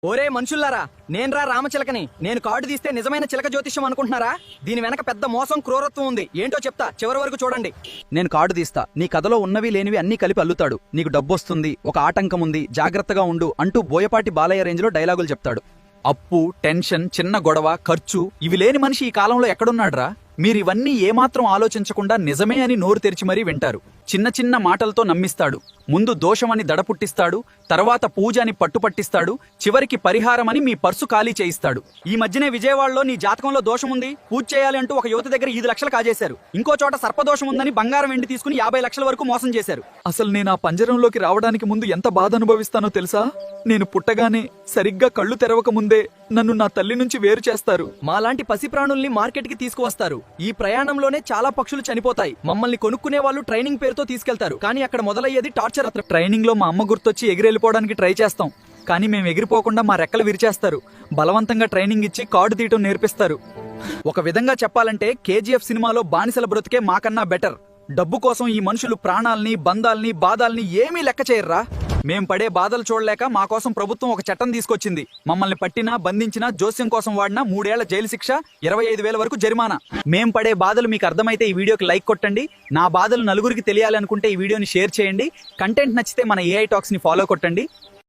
ఓరే మనుషుల్లారా, నేన్రా రామచిలకని. నేను కార్డు తీస్తే నిజమైన చిలక జ్యోతిష్యం అనుకుంటున్నారా? దీని వెనక పెద్ద మోసం, క్రూరత్వం ఉంది. ఏంటో చెప్తా, చివరి వరకు చూడండి. నేను కార్డు తీస్తా, నీ కథలో ఉన్నవి లేనివి అన్నీ కలిపి అల్లుతాడు. నీకు డబ్బొస్తుంది, ఒక ఆటంకం ఉంది, జాగ్రత్తగా ఉండు అంటూ బోయపాటి బాలయ్య రేంజ్లో డైలాగులు చెప్తాడు. అప్పు, టెన్షన్, చిన్న గొడవ, ఖర్చు ఇవి లేని మనిషి ఈ కాలంలో ఎక్కడున్నాడ్రా? మీరు ఇవన్నీ ఏమాత్రం ఆలోచించకుండా నిజమే అని నోరు తెరిచి మరీ వింటారు. చిన్న చిన్న మాటలతో నమ్మిస్తాడు. ముందు దోషమని దడ పుట్టిస్తాడు, తర్వాత పూజ అని పట్టుపట్టిస్తాడు, చివరికి పరిహారం అని మీ పర్సు ఖాళీ చేయిస్తాడు. ఈ మధ్యనే విజయవాడలో నీ జాతకంలో దోషం ఉంది, పూజ చేయాలి అంటూ ఒక యువత దగ్గర 5 లక్షలు కాజేశారు. ఇంకో చోట సర్పదోషం ఉందని బంగారం వెండి తీసుకుని 50 లక్షల వరకు మోసం చేశారు. అసలు నేను ఆ పంజరంలోకి రావడానికి ముందు ఎంత బాధ అనుభవిస్తానో తెలుసా? నేను పుట్టగానే సరిగ్గా కళ్ళు తెరవక ముందే నన్ను నా తల్లి నుంచి వేరు చేస్తారు. మాలాంటి పసి ప్రాణుల్ని మార్కెట్ కి తీసుకువస్తారు. ఈ ప్రయాణంలోనే చాలా పక్షులు చనిపోతాయి. మమ్మల్ని కొనుక్కునే వాళ్ళు ట్రైనింగ్ పేరుతో తీసుకెళ్తారు, కానీ అక్కడ మొదలయ్యేది టార్చర్. ట్రైనింగ్ లో మా అమ్మ గుర్తొచ్చి ఎగిరెళ్ళిపోవడానికి ట్రై చేస్తాం, కానీ మేము ఎగిరిపోకుండా మా రెక్కలు విరిచేస్తారు. బలవంతంగా ట్రైనింగ్ ఇచ్చి కార్డు తీయటం నేర్పిస్తారు. ఒక విధంగా చెప్పాలంటే కేజీఎఫ్ సినిమాలో బానిసల బ్రతుకే మాకన్నా బెటర్. డబ్బు కోసం ఈ మనుషులు ప్రాణాల్ని, బంధాల్ని, బాధల్ని ఏమీ లెక్క చేయర్రా. మేం పడే బాధలు చూడలేక మా కోసం ప్రభుత్వం ఒక చట్టం తీసుకొచ్చింది. మమ్మల్ని పట్టినా, బంధించినా, జోస్యం కోసం వాడినా 3 ఏళ్ల జైలు శిక్ష, 25,000 వరకు జరిమానా. మేం పడే బాధలు మీకు అర్థమైతే ఈ వీడియోకి లైక్ కొట్టండి. నా బాధలు నలుగురికి తెలియాలనుకుంటే ఈ వీడియోని షేర్ చేయండి. కంటెంట్ నచ్చితే మన ఏఐ టాక్స్ ని ఫాలో కొట్టండి.